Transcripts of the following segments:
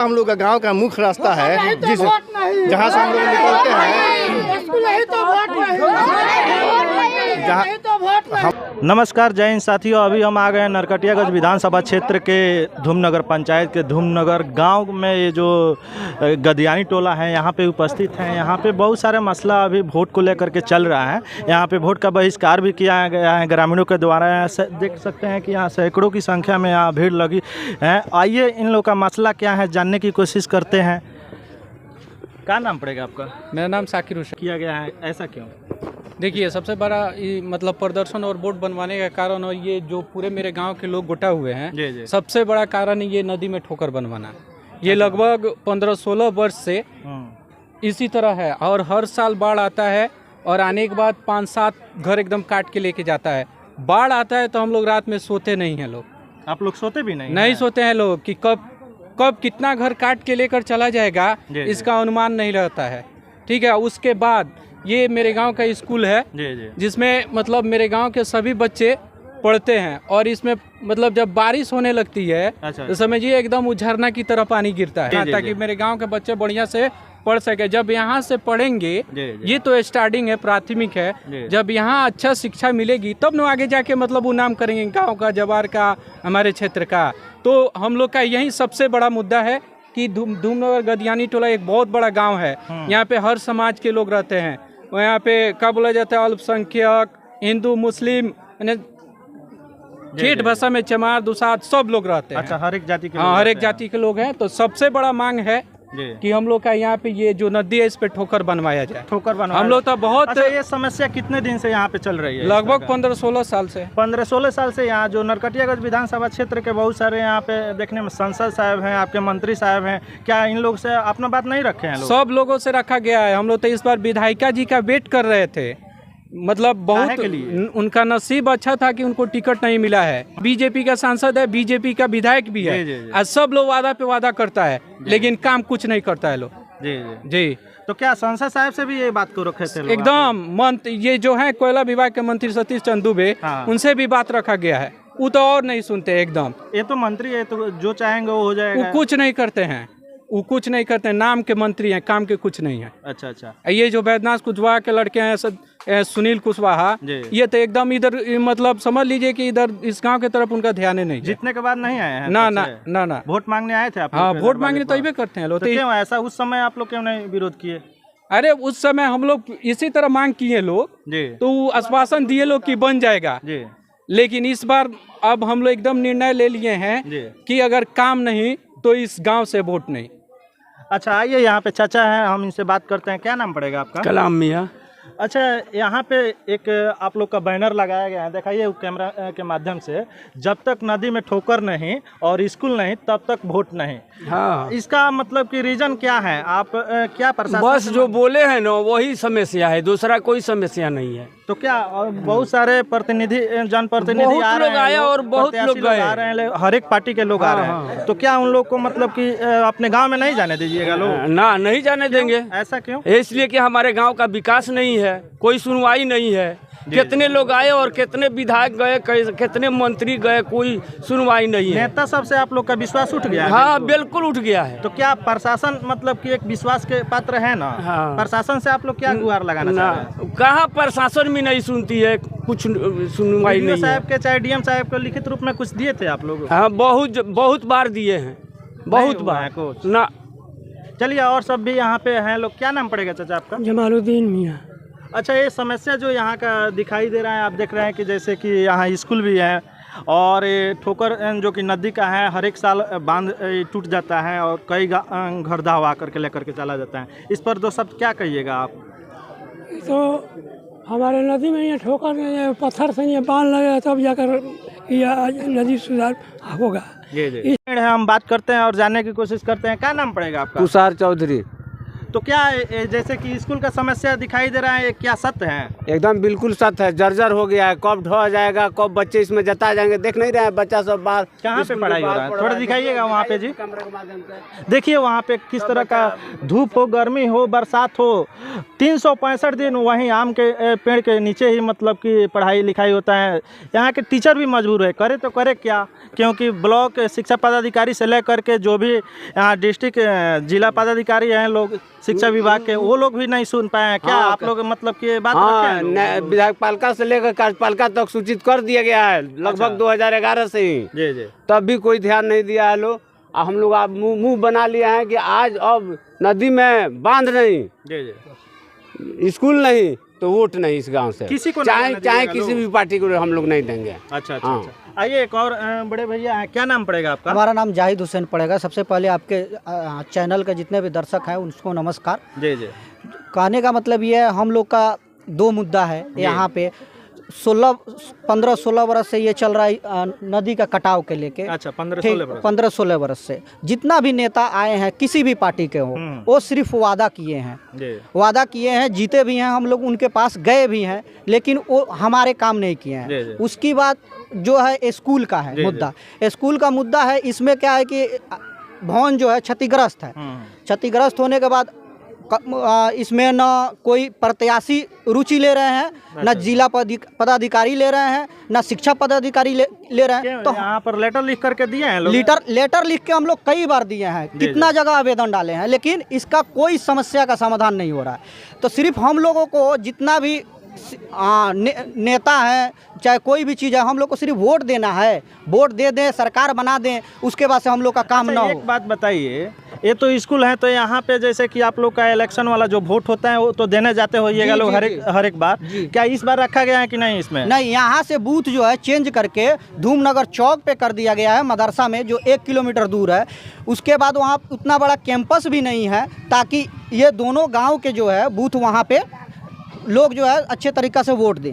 हम लोग का गांव का मुख्य रास्ता है जिस जहाँ से हम लोग निकलते हैं। नमस्कार जय हिंद साथियों, अभी हम आ गए हैं नरकटियागंज विधानसभा क्षेत्र के धूमनगर पंचायत के धूमनगर गांव में। ये जो गदियानी टोला है यहाँ पे उपस्थित हैं। यहाँ पे बहुत सारे मसला अभी वोट को लेकर के चल रहा है। यहाँ पे वोट का बहिष्कार भी किया गया है ग्रामीणों के द्वारा। देख सकते हैं कि यहाँ सैकड़ों की संख्या में यहाँ भीड़ लगी है। आइए इन लोगों का मसला क्या है जानने की कोशिश करते हैं। क्या नाम पड़ेगा आपका? मेरा नाम साकिर हुसैन। किया गया है, ऐसा क्यों? देखिए, सबसे बड़ा मतलब प्रदर्शन और वोट बनवाने का कारण और ये जो पूरे मेरे गांव के लोग गुटा हुए हैं, जी। सबसे बड़ा कारण ये नदी में ठोकर बनवाना। ये लगभग 15-16 वर्ष से इसी तरह है और हर साल बाढ़ आता है और आने के बाद 5-7 घर एकदम काट के लेके जाता है। बाढ़ आता है तो हम लोग रात में सोते नहीं हैं। लोग आप लोग सोते भी नहीं सोते हैं लोग कि कब कितना घर काट के लेकर चला जाएगा, इसका अनुमान नहीं रहता है। ठीक है, उसके बाद ये मेरे गांव का स्कूल है जिसमें मतलब मेरे गांव के सभी बच्चे पढ़ते हैं और इसमें मतलब जब बारिश होने लगती है तो समझिए एकदम झरना की तरह पानी गिरता है ताकि मेरे गांव के बच्चे बढ़िया से पढ़ सके। जब यहाँ से पढ़ेंगे, ये तो स्टार्टिंग है, प्राथमिक है, जब यहाँ अच्छा शिक्षा मिलेगी तब न आगे जाके मतलब वो नाम करेंगे गाँव का, जवार का, हमारे क्षेत्र का। तो हम लोग का यही सबसे बड़ा मुद्दा है कि धूमनगर गदियानी टोला एक बहुत बड़ा गांव है। यहाँ पे हर समाज के लोग रहते हैं। यहाँ पे क्या बोला जाता है, अल्पसंख्यक, हिंदू, मुस्लिम, ठेठ भाषा में चमार, दुसाध, सब लोग रहते हैं। अच्छा, हर एक जाति के हर एक जाति के लोग हैं। तो सबसे बड़ा मांग है कि हम लोग का यहाँ पे ये जो नदी है इस पे ठोकर बनवाया जाए। ठोकर बनवाया। हम लोग तो बहुत अच्छा, ये समस्या कितने दिन से यहाँ पे चल रही है? लगभग 15-16 साल से। 15-16 साल से यहाँ जो नरकटियागंज विधानसभा क्षेत्र के बहुत सारे यहाँ पे देखने में सांसद साहब हैं, आपके मंत्री साहब हैं, क्या इन लोग से अपना बात नहीं रखे हैं? सब लोगों से रखा गया है। हम लोग तो इस बार विधायिका जी का वेट कर रहे थे, मतलब बहुत उनका नसीब अच्छा था कि उनको टिकट नहीं मिला है। बीजेपी का सांसद है, बीजेपी का विधायक भी है। आज सब लोग वादा पे वादा करता है लेकिन काम कुछ नहीं करता है लोग। जी। तो क्या सांसद साहब से भी ये बात को रखे थे? एकदम मंत्री ये जो है कोयला विभाग के मंत्री सतीश चंद्र दुबे, उनसे भी बात रखा गया है। वो तो और नहीं सुनते एकदम। ये तो मंत्री है, तो जो चाहेंगे वो हो जाएगा। वो कुछ नहीं करते हैं, वो कुछ नहीं करते हैं। नाम के मंत्री हैं, काम के कुछ नहीं है। अच्छा। ये जो बैद्यनाथ कुशवाहा के लड़के हैं सुनील कुशवाहा, ये तो एकदम इधर मतलब समझ लीजिए कि इधर इस गांव की तरफ उनका ध्यान ही नहीं। जीतने के बाद नहीं आए हैं? ना। वोट मांगने आए थे आप? हाँ, वोट मांगने तो ये करते हैं लोग। तो क्यों ऐसा उस समय आप लोग क्यों नहीं विरोध किए? अरे उस समय हम लोग इसी तरह मांग किए लोग, तो आश्वासन दिए लोग कि बन जाएगा। लेकिन इस बार अब हम लोग एकदम निर्णय ले लिए हैं कि अगर काम नहीं तो इस गाँव से वोट नहीं। अच्छा, आइए यहाँ पे चाचा हैं, हम इनसे बात करते हैं। क्या नाम पड़ेगा आपका? कलाम मियाँ। अच्छा, यहाँ पे एक आप लोग का बैनर लगाया गया है, दिखाइए कैमरा के माध्यम से। जब तक नदी में ठोकर नहीं और स्कूल नहीं तब तक वोट नहीं। हाँ, इसका मतलब कि रीजन क्या है? आप क्या प्रशासन? बस जो बोले हैं ना वही समस्या है, दूसरा कोई समस्या नहीं है। तो क्या बहुत सारे प्रतिनिधि, जनप्रतिनिधि आ रहे हैं और बहुत लोग गए आ रहे हैं, हर एक पार्टी के लोग आ रहे हैं। तो क्या उन लोग को मतलब कि अपने गांव में नहीं जाने दीजिएगा लोग? ना, नहीं जाने देंगे। ऐसा क्यों? इसलिए कि हमारे गांव का विकास नहीं है, कोई सुनवाई नहीं है। कितने लोग आए और कितने विधायक गए, कितने मंत्री गए, कोई सुनवाई नहीं है। नेता सबसे आप लोग का विश्वास उठ गया है? हाँ, बिल्कुल उठ गया है। तो क्या प्रशासन मतलब कि एक विश्वास के पात्र है ना? हाँ। प्रशासन से आप लोग क्या गुहार लगाना चाह रहे हैं? कहाँ प्रशासन भी नहीं सुनती है, कुछ सुनवाई नहीं साहब के चाहे डीएम साहब को लिखित रूप में कुछ दिए थे आप लोग? हाँ, बहुत बार दिए हैं, बहुत बार कुछ ना। चलिए, और सब भी यहाँ पे हैं लोग। क्या नाम पड़ेगा चाचा आपका? जमालुद्दीन मियाँ। अच्छा, ये समस्या जो यहाँ का दिखाई दे रहा है, आप देख रहे हैं कि जैसे कि यहाँ स्कूल भी है और ये ठोकर जो कि नदी का है, हर एक साल बांध टूट जाता है और कई घर दहवा करके लेकर के चला जाता है। इस पर दो शब्द क्या कहिएगा आप? तो हमारे नदी में ये ठोकर पत्थर से ये बांध लगे तब जाकर नदी सुधार होगा। हम बात करते हैं और जानने की कोशिश करते हैं। क्या नाम पड़ेगा आपका? तुषार चौधरी। तो क्या जैसे कि स्कूल का समस्या दिखाई दे रहा है, क्या सत्य है? एकदम बिल्कुल सत्य है, जर्जर हो गया है, कब ढह जाएगा, कब बच्चे इसमें जता जाएंगे, देख नहीं रहे हैं बच्चा सब बाहर कहाँ पे पढ़ाई हो रहा है, थोड़ा दिखाइएगा वहाँ पे जी। कैमरे के माध्यम से देखिए वहाँ पे किस तरह का धूप हो, गर्मी हो, बरसात हो, 365 दिन वहीं आम के पेड़ के नीचे ही मतलब कि पढ़ाई लिखाई होता है। यहाँ के टीचर भी मजबूर है, करे तो करे क्या, क्योंकि ब्लॉक शिक्षा पदाधिकारी से लेकर के जो भी यहाँ डिस्ट्रिक्ट जिला पदाधिकारी हैं लोग शिक्षा विभाग के, वो लोग भी नहीं सुन पाए हैं। क्या आप लोग मतलब कि बात रखे हैं? विधायक पालिका से लेकर कार्यपालिका तक सूचित कर दिया गया है लगभग 2011 से ही, जी जी, तब भी कोई ध्यान नहीं दिया है लोग। हम लोग अब मुंह बना लिया है कि आज अब नदी में बांध नहीं, जी जी, स्कूल नहीं तो वोट नहीं इस गांव से, किसी को चाहे किसी भी पार्टी को हम लोग नहीं देंगे। अच्छा अच्छा अच्छा। आइए एक और बड़े भैया हैं, क्या नाम पड़ेगा आपका? हमारा नाम जाहिद हुसैन पड़ेगा। सबसे पहले आपके चैनल के जितने भी दर्शक हैं उनको नमस्कार। जी जी, कहने का मतलब ये है, हम लोग का 2 मुद्दा है यहाँ पे। 15-16 वर्ष से ये चल रहा है नदी का कटाव के लेके। अच्छा, 15-16 वर्ष से जितना भी नेता आए हैं किसी भी पार्टी के हो, वो सिर्फ वादा किए हैं, वादा किए हैं, जीते भी हैं, हम लोग उनके पास गए भी हैं, लेकिन वो हमारे काम नहीं किए हैं। उसकी बात जो है स्कूल का है मुद्दा, स्कूल का मुद्दा है। इसमें क्या है कि भवन जो है क्षतिग्रस्त है, क्षतिग्रस्त होने के बाद इसमें न कोई प्रत्याशी रुचि ले रहे हैं, न जिला पदाधिकारी ले रहे हैं, न शिक्षा पदाधिकारी ले रहे हैं। तो यहाँ पर लेटर लिख करके दिए हैं लोग? लेटर लिख के हम लोग कई बार दिए हैं, कितना जगह आवेदन डाले हैं, लेकिन इसका कोई समस्या का समाधान नहीं हो रहा है। तो सिर्फ हम लोगों को जितना भी नेता है, चाहे कोई भी चीज़ है, हम लोग को सिर्फ वोट देना है, वोट दे दें, सरकार बना दें, उसके बाद से हम लोग का काम ना हो। एक बात बताइए, ये तो स्कूल है, तो यहाँ पे जैसे कि आप लोग का इलेक्शन वाला जो वोट होता है वो तो देने जाते होइएगा लोग हर एक बार, क्या इस बार रखा गया है कि नहीं? इसमें नहीं, यहाँ से बूथ जो है चेंज करके धूमनगर चौक पे कर दिया गया है, मदरसा में, जो 1 किलोमीटर दूर है। उसके बाद वहाँ उतना बड़ा कैंपस भी नहीं है, ताकि ये दोनों गाँव के जो है बूथ वहाँ पे लोग जो है अच्छे तरीक़ा से वोट दें।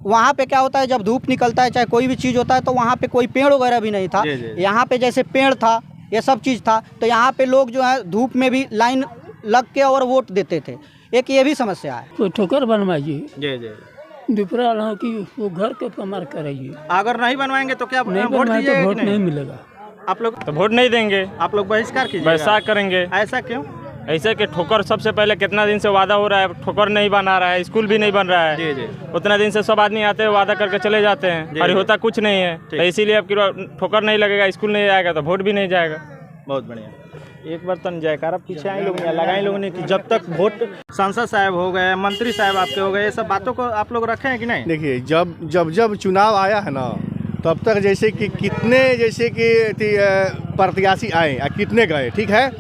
वहाँ पे क्या होता है, जब धूप निकलता है, चाहे कोई भी चीज़ होता है, तो वहाँ पे कोई पेड़ वगैरह भी नहीं था। यहाँ पे जैसे पेड़ था, ये सब चीज़ था, तो यहाँ पे लोग जो है धूप में भी लाइन लग के और वोट देते थे। एक ये भी समस्या है। तो ठोकर बनवाइए, जी जी, दुपहर की वो घर के कमर कराइए। अगर नहीं बनवाएंगे तो क्या नहीं वोट बनवाए तो दीजिएगा वोट कि नहीं मिलेगा। आप लोग तो वोट नहीं देंगे, आप लोग बहिष्कार कीजिए, बहिष्कार करेंगे। ऐसा क्यों? ऐसे कि ठोकर सबसे पहले कितना दिन से वादा हो रहा है, ठोकर नहीं बना रहा है, स्कूल भी नहीं बन रहा है। जी जी, उतना दिन से सब आदमी आते हैं, वादा करके चले जाते हैं, और होता कुछ नहीं है। तो इसीलिए अब ठोकर नहीं लगेगा, स्कूल नहीं आएगा तो वोट भी नहीं जाएगा। बहुत बढ़िया। एक बार तन जयकारा पीछे आए लोग लगाए लोगों ने कि जब तक वोट सांसद साहब हो गए, मंत्री साहब आपके हो गए, ये सब बातों को आप लोग रखे हैं कि नहीं? देखिए, जब चुनाव आया है ना, तब तक जैसे कि कितने प्रत्याशी आए और कितने गए, ठीक है,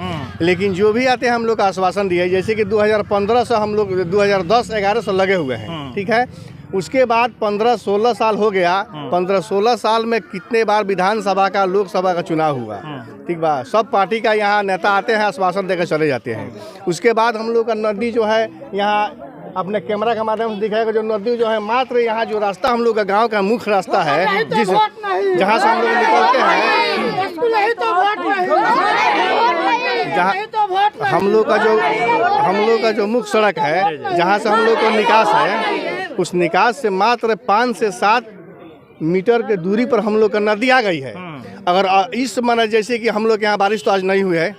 लेकिन जो भी आते हैं हम लोग का आश्वासन दिए, जैसे कि 2015 से हम लोग 2010-11 से लगे हुए हैं, ठीक है। उसके बाद 15-16 साल हो गया। 15-16 साल में कितने बार विधानसभा का, लोकसभा का चुनाव हुआ, ठीक बा। सब पार्टी का यहाँ नेता आते हैं, आश्वासन देकर चले जाते हैं। उसके बाद हम लोग का नदी जो है, यहाँ अपने कैमरा के माध्यम से दिखाएगा, जो नदी जो है, मात्र यहाँ जो रास्ता हम लोग का गांव का मुख्य रास्ता है, जिस जहाँ से हम लोग निकलते हैं, जहाँ हम लोग का जो मुख्य सड़क है, जहाँ से हम लोग को निकास है, उस निकास से मात्र 5 से 7 मीटर के दूरी पर हम लोग का नदी आ गई है। अगर इस माना जैसे कि हम लोग के यहाँ बारिश तो आज नहीं हुई है,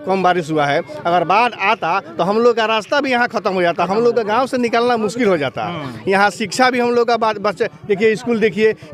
कम बारिश हुआ है, अगर बाढ़ आता तो हम लोग का रास्ता भी यहाँ खत्म हो जाता, हम लोग का गांव से निकलना मुश्किल हो जाता। यहाँ शिक्षा भी हम लोग का बच्चे देखिए,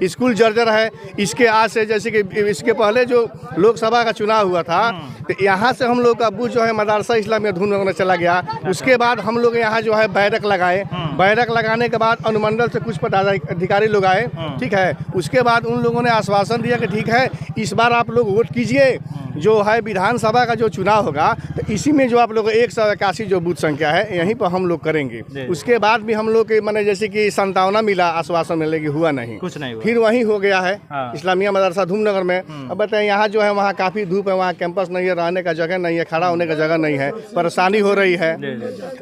स्कूल जर्जर है। इसके आज से जैसे कि इसके पहले जो लोकसभा का चुनाव हुआ था, तो यहाँ से हम लोग का बूथ जो है मदरसा इस्लामिया धूमनगर में चला गया। उसके बाद हम लोग यहाँ जो है बैरक लगाए, बैरक लगाने के बाद अनुमंडल से कुछ पदाधिकारी लोग आए, ठीक है। उसके बाद उन लोगों ने आश्वासन दिया कि ठीक है, इस बार आप लोग वोट कीजिए, जो है विधानसभा का जो चुनाव होगा, तो इसी में जो आप लोग 181 जो बूथ संख्या है, यहीं पर हम लोग करेंगे। उसके बाद भी हम लोग के मैंने जैसे कि 57 मिला, आश्वासन मिले कि हुआ नहीं, कुछ नहीं हुआ। फिर वहीं हो गया है इस्लामिया मदरसा धूमनगर में। अब बताएं, यहाँ जो है वहाँ काफ़ी धूप है, वहाँ कैंपस नहीं है, रहने का जगह नहीं है, खड़ा होने का जगह नहीं है, परेशानी हो रही है।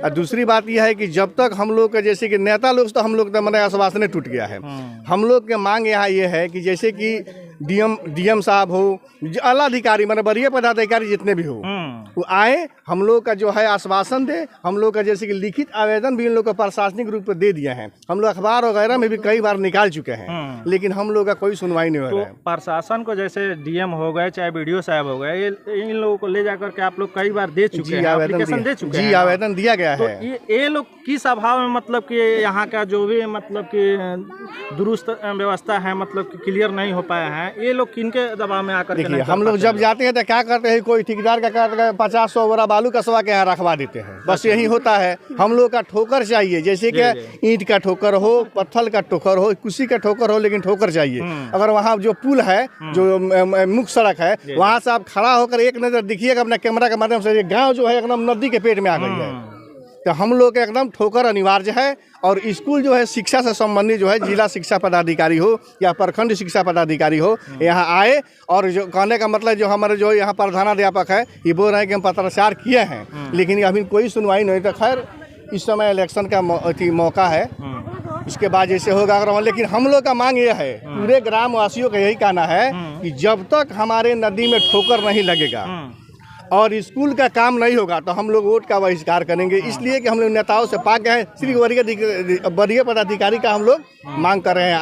और दूसरी बात यह है कि जब तक हम लोग के जैसे कि नेता लोग, तो हम लोग का मैंने आश्वासन टूट गया है। हम लोग के मांग यहाँ ये है कि जैसे कि डीएम साहब हो, आला अधिकारी मतलब वरीय पदाधिकारी जितने भी हो, वो आए, हम लोग का जो है आश्वासन दे। हम लोग का जैसे कि लिखित आवेदन भी इन लोग को प्रशासनिक रूप से दे दिया है, हम लोग अखबार वगैरह में भी कई बार निकाल चुके हैं, लेकिन हम लोग का कोई सुनवाई नहीं हो रहा है। तो प्रशासन को जैसे डीएम हो गए चाहे बीडीओ साहब हो गए, इन लोगों को ले जाकर के आप लोग कई बार दे चुके हैं, एप्लीकेशन दे चुके हैं। जी, आवेदन दिया गया तो है। ये लोग किस अभाव में मतलब कि यहाँ का जो भी मतलब कि दुरुस्त व्यवस्था है मतलब कि क्लियर नहीं हो पाया है, ये लोग किनके दबाव में आकर? देखिए, हम लोग जब जाते हैं तो क्या करते हैं, कोई ठेकेदार का 50-100 बोरा बालू कसवा के यहाँ रखवा देते हैं, बस यही होता है। हम लोग का ठोकर चाहिए, जैसे कि ईंट का ठोकर हो, पत्थर का ठोकर हो, कुर्सी का ठोकर हो, लेकिन ठोकर चाहिए। अगर वहाँ जो पुल है, जो मुख्य सड़क है, वहाँ से आप खड़ा होकर एक नज़र दिखिएगा अपना कैमरा के माध्यम से, ये गाँव जो है एकदम नदी के पेट में आ गई है। तो हम लोग के एकदम ठोकर अनिवार्य है। और स्कूल जो है शिक्षा से संबंधित जो है जिला शिक्षा पदाधिकारी हो या प्रखंड शिक्षा पदाधिकारी हो, यहाँ आए और जो कहने का मतलब जो हमारे जो यहाँ प्रधानाध्यापक है ये बोल रहे हैं कि हम पत्राचार किए हैं, लेकिन अभी कोई सुनवाई नहीं। तो खैर इस समय इलेक्शन का मौका है, इसके बाद जैसे होगा अगर, लेकिन हम लोग का मांग ये है, पूरे ग्रामवासियों का यही कहना है कि जब तक हमारे नदी में ठोकर नहीं लगेगा और स्कूल का काम नहीं होगा तो हम लोग वोट का बहिष्कार करेंगे। इसलिए कि हम लोग नेताओं से पा गए हैं, सिर्फ वरीय पदाधिकारी का हम लोग मांग कर रहे हैं।